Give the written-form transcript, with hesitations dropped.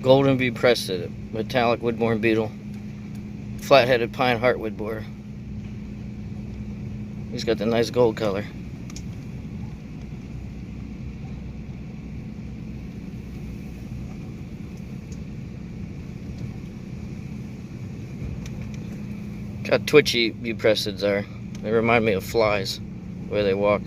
golden Buprestid, metallic woodborne beetle, flat-headed pine heartwood borer. He's got the nice gold color. Look how twitchy Buprestids are. They remind me of flies, the way they walk.